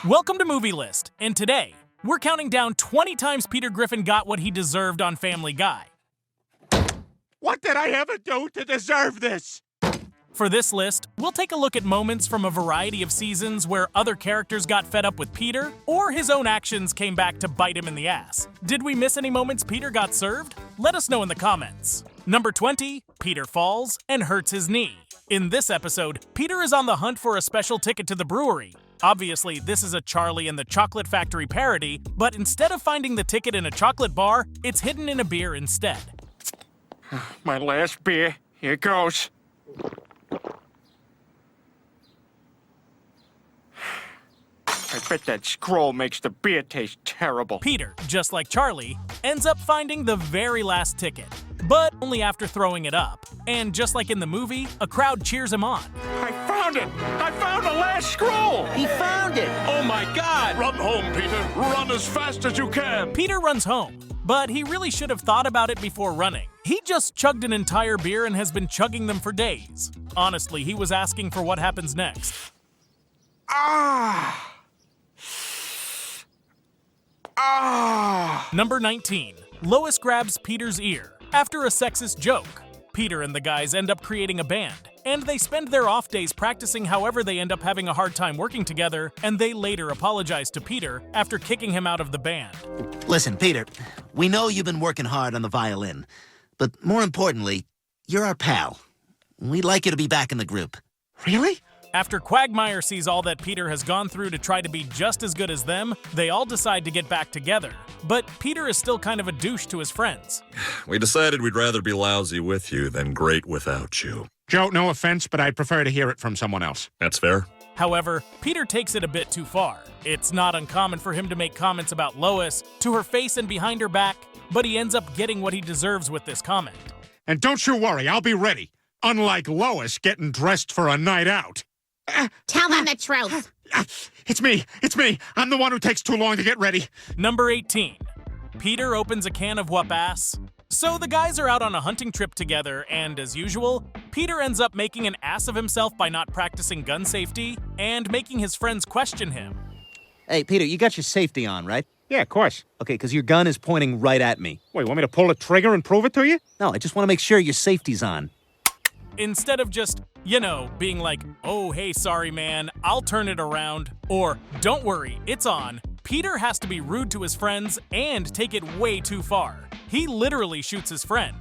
Welcome to Movie List, and today, we're counting down 20 times Peter Griffin got what he deserved on Family Guy. What did I ever do to deserve this? For this list, we'll take a look at moments from a variety of seasons where other characters got fed up with Peter, or his own actions came back to bite him in the ass. Did we miss any moments Peter got served? Let us know in the comments. Number 20, Peter falls and hurts his knee. In this episode, Peter is on the hunt for a special ticket to the brewery. Obviously, this is a Charlie and the Chocolate Factory parody, but instead of finding the ticket in a chocolate bar, it's hidden in a beer instead. My last beer. Here goes. I bet that scroll makes the beer taste terrible. Peter, just like Charlie, ends up finding the very last ticket, but only after throwing it up. And just like in the movie, a crowd cheers him on. I found it! I found the last scroll! He found it! Oh my God! Run home, Peter! Run as fast as you can! Peter runs home, but he really should have thought about it before running. He just chugged an entire beer and has been chugging them for days. Honestly, he was asking for what happens next. Number 19. Lois grabs Peter's ear. After a sexist joke, Peter and the guys end up creating a band, and they spend their off days practicing. However, they end up having a hard time working together, and they later apologize to Peter after kicking him out of the band. Listen, Peter, we know you've been working hard on the violin, but more importantly, you're our pal. We'd like you to be back in the group. Really? After Quagmire sees all that Peter has gone through to try to be just as good as them, they all decide to get back together. But Peter is still kind of a douche to his friends. We decided we'd rather be lousy with you than great without you. Joe, no offense, but I'd prefer to hear it from someone else. That's fair. However, Peter takes it a bit too far. It's not uncommon for him to make comments about Lois to her face and behind her back, but he ends up getting what he deserves with this comment. And don't you worry, I'll be ready. Unlike Lois getting dressed for a night out. Tell them the truth. It's me. I'm the one who takes too long to get ready. Number 18. Peter opens a can of whoop-ass. So the guys are out on a hunting trip together, and as usual, Peter ends up making an ass of himself by not practicing gun safety and making his friends question him. Hey, Peter, you got your safety on, right? Yeah, of course. Okay, because your gun is pointing right at me. Wait, want me to pull the trigger and prove it to you? No, I just want to make sure your safety's on. Instead of just, being like, oh, hey, sorry, man, I'll turn it around, or don't worry, it's on, Peter has to be rude to his friends and take it way too far. He literally shoots his friend.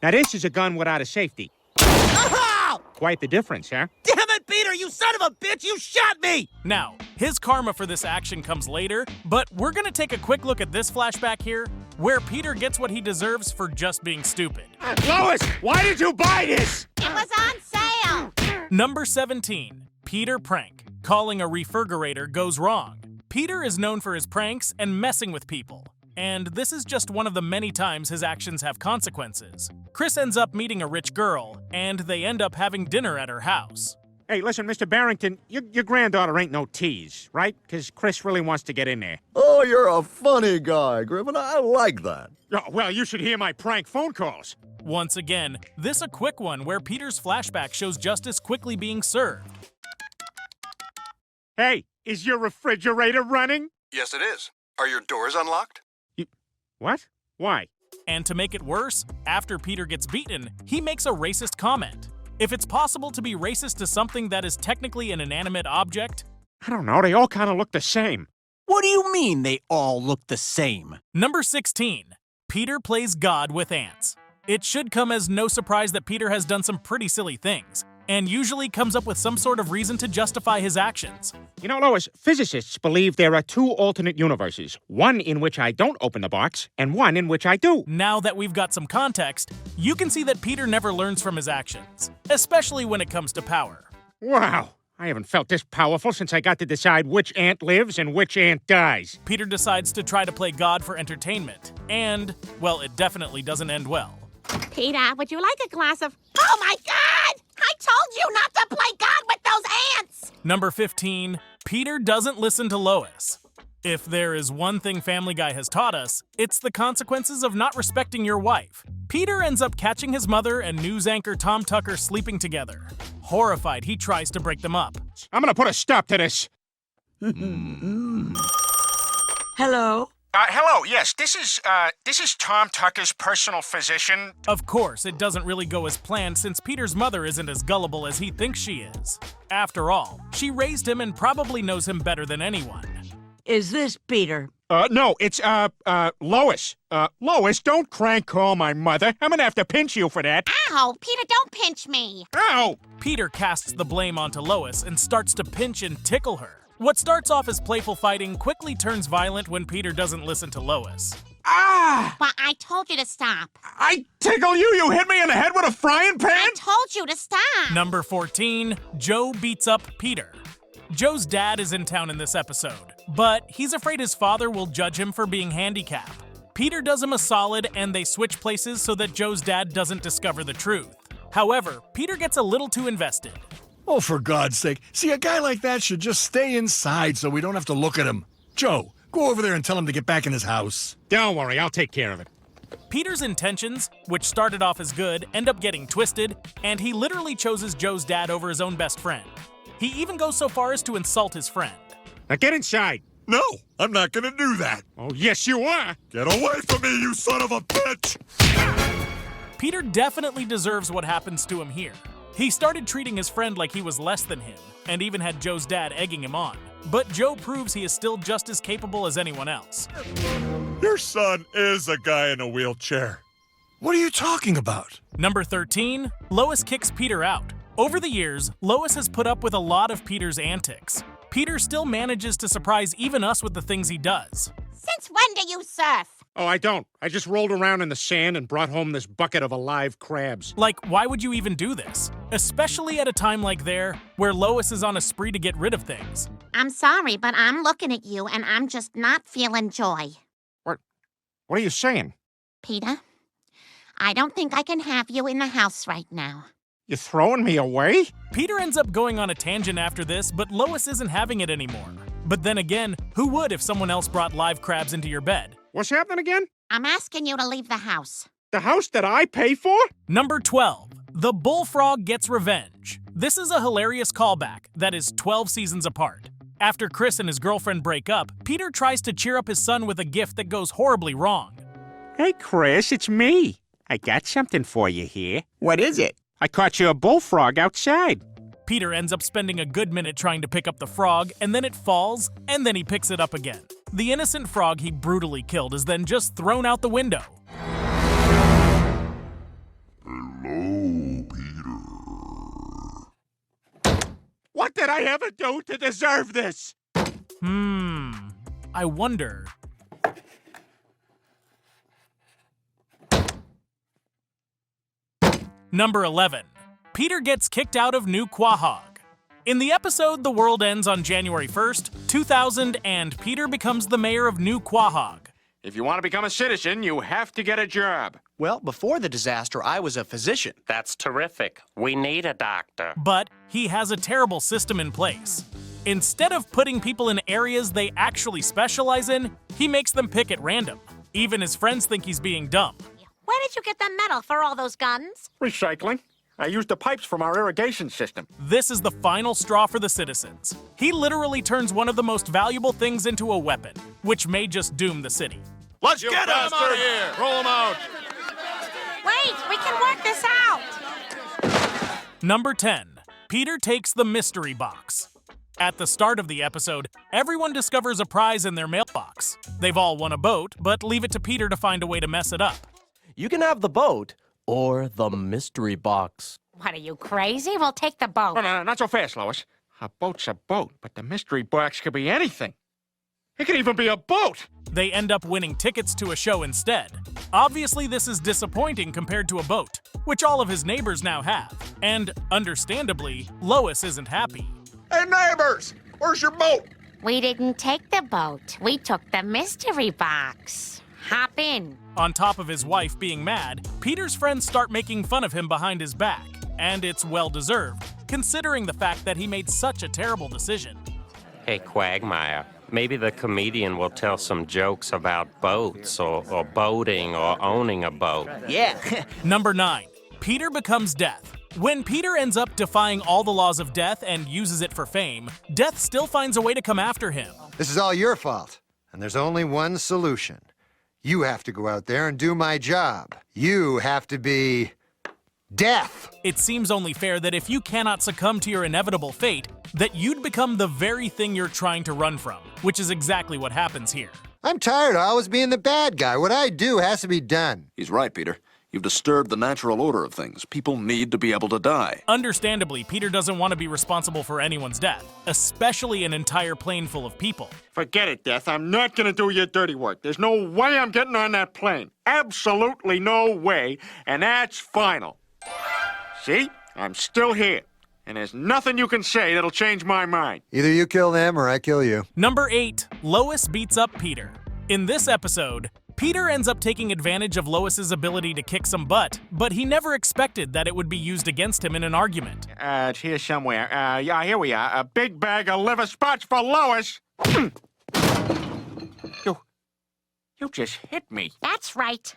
Now this is a gun without a safety. Oh! Quite the difference, huh? Damn it, Peter, you son of a bitch, you shot me! Now, his karma for this action comes later, but we're gonna take a quick look at this flashback here, where Peter gets what he deserves for just being stupid. Lois, why did you buy this? It was on sale. Number 17. Peter prank. Calling a refrigerator goes wrong. Peter is known for his pranks and messing with people. And this is just one of the many times his actions have consequences. Chris ends up meeting a rich girl, and they end up having dinner at her house. Hey, listen, Mr. Barrington, your granddaughter ain't no tease, right? Because Chris really wants to get in there. Oh, you're a funny guy, Griffin. I like that. Oh, well, you should hear my prank phone calls. Once again, this a quick one where Peter's flashback shows justice quickly being served. Hey, is your refrigerator running? Yes, it is. Are your doors unlocked? What? Why? And to make it worse, after Peter gets beaten, he makes a racist comment. If it's possible to be racist to something that is technically an inanimate object, I don't know, they all kind of look the same. What do you mean they all look the same? Number 16. Peter plays God with ants. It should come as no surprise that Peter has done some pretty silly things, and usually comes up with some sort of reason to justify his actions. You know, Lois, physicists believe there are two alternate universes. One in which I don't open the box, and one in which I do. Now that we've got some context, you can see that Peter never learns from his actions, especially when it comes to power. Wow, I haven't felt this powerful since I got to decide which ant lives and which ant dies. Peter decides to try to play God for entertainment, and, well, it definitely doesn't end well. Peter, would you like a glass of... Oh, my God! I told you not to play God with those ants! Number 15. Peter doesn't listen to Lois. If there is one thing Family Guy has taught us, it's the consequences of not respecting your wife. Peter ends up catching his mother and news anchor Tom Tucker sleeping together. Horrified, he tries to break them up. I'm gonna put a stop to this. Hello? Hello, yes, this is Tom Tucker's personal physician. Of course, it doesn't really go as planned since Peter's mother isn't as gullible as he thinks she is. After all, she raised him and probably knows him better than anyone. Is this Peter? No, it's, Lois. Lois, don't crank call my mother. I'm gonna have to pinch you for that. Ow! Peter, don't pinch me! Ow! Peter casts the blame onto Lois and starts to pinch and tickle her. What starts off as playful fighting quickly turns violent when Peter doesn't listen to Lois. Ah! But I told you to stop. I tickle you! You hit me in the head with a frying pan? I told you to stop. Number 14, Joe beats up Peter. Joe's dad is in town in this episode, but he's afraid his father will judge him for being handicapped. Peter does him a solid and they switch places so that Joe's dad doesn't discover the truth. However, Peter gets a little too invested. Oh, for God's sake. See, a guy like that should just stay inside so we don't have to look at him. Joe, go over there and tell him to get back in his house. Don't worry, I'll take care of it. Peter's intentions, which started off as good, end up getting twisted, and he literally chooses Joe's dad over his own best friend. He even goes so far as to insult his friend. Now get inside. No, I'm not gonna do that. Oh, yes, you are. Get away from me, you son of a bitch! Peter definitely deserves what happens to him here. He started treating his friend like he was less than him, and even had Joe's dad egging him on. But Joe proves he is still just as capable as anyone else. Your son is a guy in a wheelchair. What are you talking about? Number 13, Lois kicks Peter out. Over the years, Lois has put up with a lot of Peter's antics. Peter still manages to surprise even us with the things he does. Since when do you surf? Oh, I don't. I just rolled around in the sand and brought home this bucket of alive crabs. Like, why would you even do this? Especially at a time like there, where Lois is on a spree to get rid of things. I'm sorry, but I'm looking at you and I'm just not feeling joy. What are you saying? Peter, I don't think I can have you in the house right now. You throwing me away? Peter ends up going on a tangent after this, but Lois isn't having it anymore. But then again, who would if someone else brought live crabs into your bed? What's happening again? I'm asking you to leave the house. The house that I pay for? Number 12, the Bullfrog gets revenge. This is a hilarious callback that is 12 seasons apart. After Chris and his girlfriend break up, Peter tries to cheer up his son with a gift that goes horribly wrong. Hey, Chris, it's me. I got something for you here. What is it? I caught you a bullfrog outside. Peter ends up spending a good minute trying to pick up the frog, and then it falls, and then he picks it up again. The innocent frog he brutally killed is then just thrown out the window. Hello, Peter. What did I ever do to deserve this? I wonder. Number 11. Peter gets kicked out of New Quahog. In the episode The World Ends on January 1st, 2000, and Peter becomes the mayor of New Quahog. If you want to become a citizen, you have to get a job. Well, before the disaster, I was a physician. That's terrific. We need a doctor. But he has a terrible system in place. Instead of putting people in areas they actually specialize in, he makes them pick at random. Even his friends think he's being dumb. Where did you get the metal for all those guns? Recycling. I used the pipes from our irrigation system. This is the final straw for the citizens. He literally turns one of the most valuable things into a weapon, which may just doom the city. Let's get him out of here! Roll him out! Wait, we can work this out! Number 10. Peter takes the mystery box. At the start of the episode, everyone discovers a prize in their mailbox. They've all won a boat, but leave it to Peter to find a way to mess it up. You can have the boat or the mystery box. What, are you crazy? We'll take the boat. No, not so fast, Lois. A boat's a boat, but the mystery box could be anything. It could even be a boat! They end up winning tickets to a show instead. Obviously, this is disappointing compared to a boat, which all of his neighbors now have. And, understandably, Lois isn't happy. Hey, neighbors! Where's your boat? We didn't take the boat. We took the mystery box. Hop in. On top of his wife being mad, Peter's friends start making fun of him behind his back. And it's well-deserved, considering the fact that he made such a terrible decision. Hey, Quagmire, maybe the comedian will tell some jokes about boats or boating or owning a boat. Yeah. Number 9. Peter becomes Death. When Peter ends up defying all the laws of death and uses it for fame, Death still finds a way to come after him. This is all your fault. and there's only one solution. You have to go out there and do my job. You have to be... death! It seems only fair that if you cannot succumb to your inevitable fate, that you'd become the very thing you're trying to run from, which is exactly what happens here. I'm tired of always being the bad guy. What I do has to be done. He's right, Peter. You've disturbed the natural order of things. People need to be able to die. Understandably, Peter doesn't want to be responsible for anyone's death, especially an entire plane full of people. Forget it, Death. I'm not gonna do your dirty work. There's no way I'm getting on that plane. Absolutely no way, and that's final. See? I'm still here. And there's nothing you can say that'll change my mind. Either you kill them or I kill you. Number 8. Lois beats up Peter. In this episode, Peter ends up taking advantage of Lois's ability to kick some butt, but he never expected that it would be used against him in an argument. It's here somewhere. Yeah, here we are. A big bag of liver spots for Lois. You just hit me. That's right.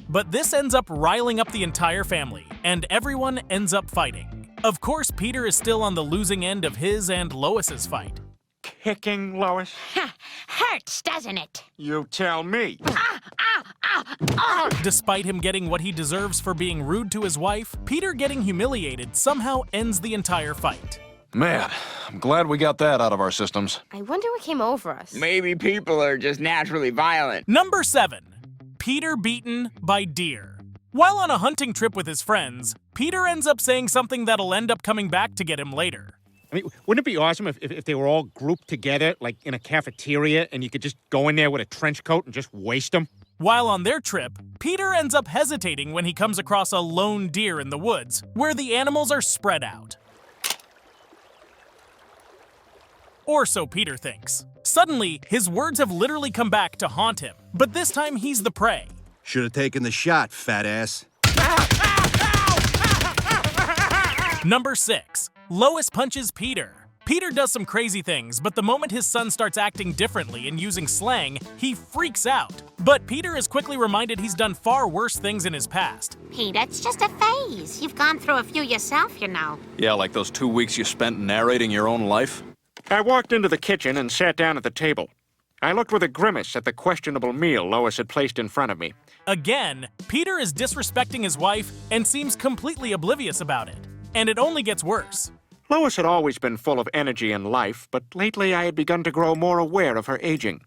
But this ends up riling up the entire family, and everyone ends up fighting. Of course, Peter is still on the losing end of his and Lois's fight. Kicking Lois? Hurts, doesn't it? You tell me. Despite him getting what he deserves for being rude to his wife, Peter getting humiliated somehow ends the entire fight. Man, I'm glad we got that out of our systems. I wonder what came over us. Maybe people are just naturally violent. Number 7. Peter beaten by deer. While on a hunting trip with his friends, Peter ends up saying something that'll end up coming back to get him later. I mean, wouldn't it be awesome if they were all grouped together, like in a cafeteria, and you could just go in there with a trench coat and just waste them? While on their trip, Peter ends up hesitating when he comes across a lone deer in the woods, where the animals are spread out. Or so Peter thinks. Suddenly, his words have literally come back to haunt him, but this time he's the prey. Should have taken the shot, fat ass. Number 6. Lois punches Peter. Peter does some crazy things, but the moment his son starts acting differently and using slang, he freaks out. But Peter is quickly reminded he's done far worse things in his past. Pete, it's just a phase. You've gone through a few yourself, you know. Yeah, like those 2 weeks you spent narrating your own life. I walked into the kitchen and sat down at the table. I looked with a grimace at the questionable meal Lois had placed in front of me. Again, Peter is disrespecting his wife and seems completely oblivious about it. And it only gets worse. Lois had always been full of energy and life, but lately I had begun to grow more aware of her aging.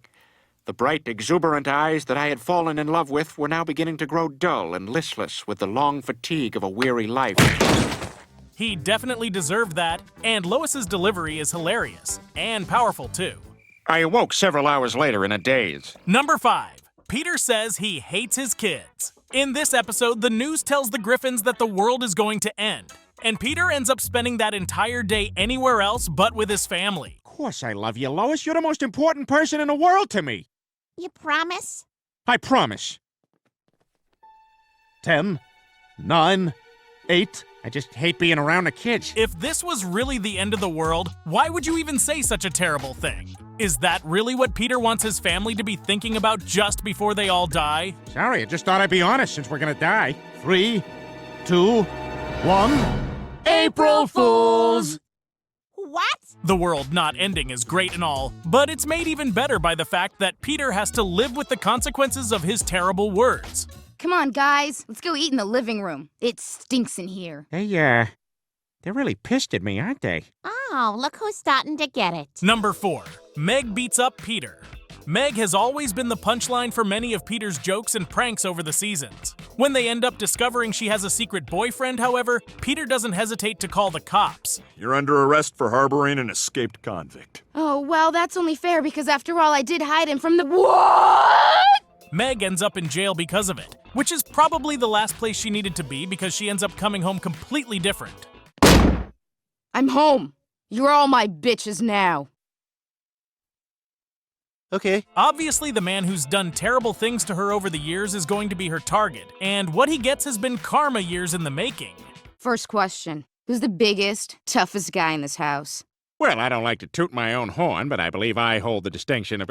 The bright, exuberant eyes that I had fallen in love with were now beginning to grow dull and listless with the long fatigue of a weary life. He definitely deserved that, and Lois's delivery is hilarious, and powerful too. I awoke several hours later in a daze. Number 5. Peter says he hates his kids. In this episode, the news tells the Griffins that the world is going to end, and Peter ends up spending that entire day anywhere else but with his family. Of course I love you, Lois. You're the most important person in the world to me. You promise? I promise. 10, 9, 8. I just hate being around the kids. If this was really the end of the world, why would you even say such a terrible thing? Is that really what Peter wants his family to be thinking about just before they all die? Sorry, I just thought I'd be honest since we're gonna die. 3, 2, 1. April Fools! What? The world not ending is great and all, but it's made even better by the fact that Peter has to live with the consequences of his terrible words. Come on, guys. Let's go eat in the living room. It stinks in here. They're really pissed at me, aren't they? Oh, look who's starting to get it. Number 4. Meg beats up Peter. Meg has always been the punchline for many of Peter's jokes and pranks over the seasons. When they end up discovering she has a secret boyfriend, however, Peter doesn't hesitate to call the cops. You're under arrest for harboring an escaped convict. Oh, well, that's only fair because after all, I did hide him from the... What? Meg ends up in jail because of it, which is probably the last place she needed to be because she ends up coming home completely different. I'm home. You're all my bitches now. Okay. Obviously, the man who's done terrible things to her over the years is going to be her target, and what he gets has been karma years in the making. First question. Who's the biggest, toughest guy in this house? Well, I don't like to toot my own horn, but I believe I hold the distinction of...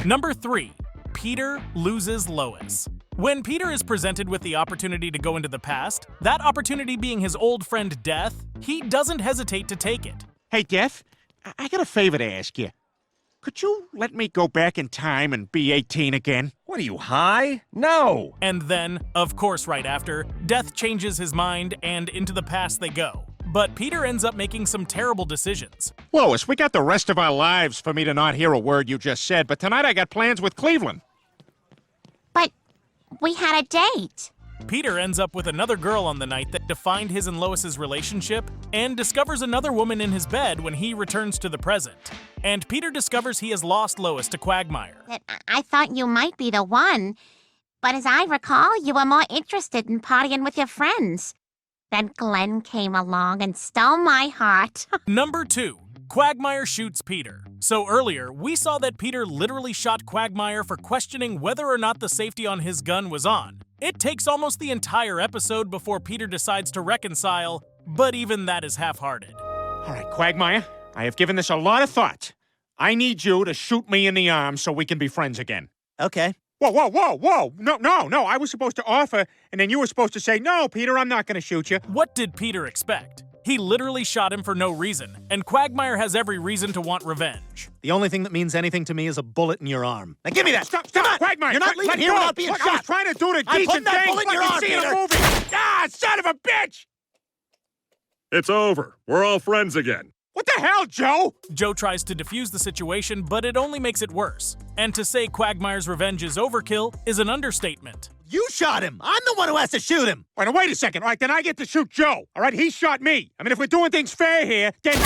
Number 3. Peter loses Lois. When Peter is presented with the opportunity to go into the past, that opportunity being his old friend Death, he doesn't hesitate to take it. Hey, Death, I got a favor to ask you. Could you let me go back in time and be 18 again? What are you, high? No! And then, of course right after, Death changes his mind and into the past they go. But Peter ends up making some terrible decisions. Lois, we got the rest of our lives for me to not hear a word you just said, but tonight I got plans with Cleveland. But we had a date. Peter ends up with another girl on the night that defined his and Lois's relationship, and discovers another woman in his bed when he returns to the present. And Peter discovers he has lost Lois to Quagmire. I thought you might be the one, but as I recall, you were more interested in partying with your friends. Then Glenn came along and stole my heart. Number 2. Quagmire shoots Peter. So earlier, we saw that Peter literally shot Quagmire for questioning whether or not the safety on his gun was on. It takes almost the entire episode before Peter decides to reconcile, but even that is half-hearted. All right, Quagmire, I have given this a lot of thought. I need you to shoot me in the arm so we can be friends again. Okay. Whoa, whoa, whoa, whoa. No. I was supposed to offer, and then you were supposed to say, no, Peter, I'm not going to shoot you. What did Peter expect? He literally shot him for no reason, and Quagmire has every reason to want revenge. The only thing that means anything to me is a bullet in your arm. Now give me that! Stop, Quagmire! Quagmire! You're not leaving here without being Look, shot! I was trying to do the I'm decent putting that thing. bullet in your arm, See in a Peter. movie. Ah, son of a bitch! It's over. We're all friends again. What the hell, Joe? Joe tries to defuse the situation, but it only makes it worse. And to say Quagmire's revenge is overkill is an understatement. You shot him! I'm the one who has to shoot him! Wait a second. All right, then I get to shoot Joe. All right, he shot me. I mean, if we're doing things fair here, then...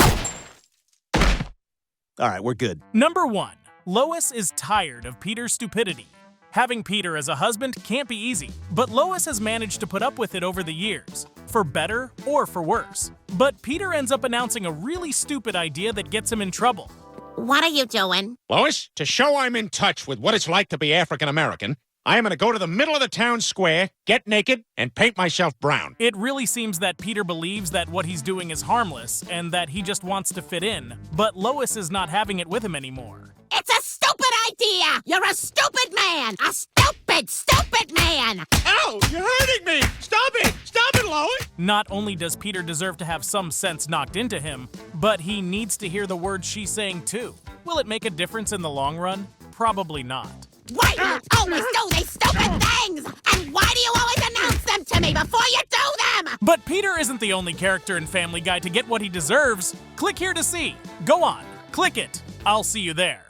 All right, we're good. Number 1. Lois is tired of Peter's stupidity. Having Peter as a husband can't be easy, but Lois has managed to put up with it over the years, for better or for worse. But Peter ends up announcing a really stupid idea that gets him in trouble. What are you doing? Lois, to show I'm in touch with what it's like to be African-American, I am going to go to the middle of the town square, get naked, and paint myself brown. It really seems that Peter believes that what he's doing is harmless and that he just wants to fit in, but Lois is not having it with him anymore. It's a stupid idea! You're a stupid man! A stupid man! Ow! You're hurting me! Stop it! Stop it, Lois! Not only does Peter deserve to have some sense knocked into him, but he needs to hear the words she's saying too. Will it make a difference in the long run? Probably not. Why do you always do these stupid things? And why do you always announce them to me before you do them? But Peter isn't the only character in Family Guy to get what he deserves. Click here to see. Go on, click it. I'll see you there.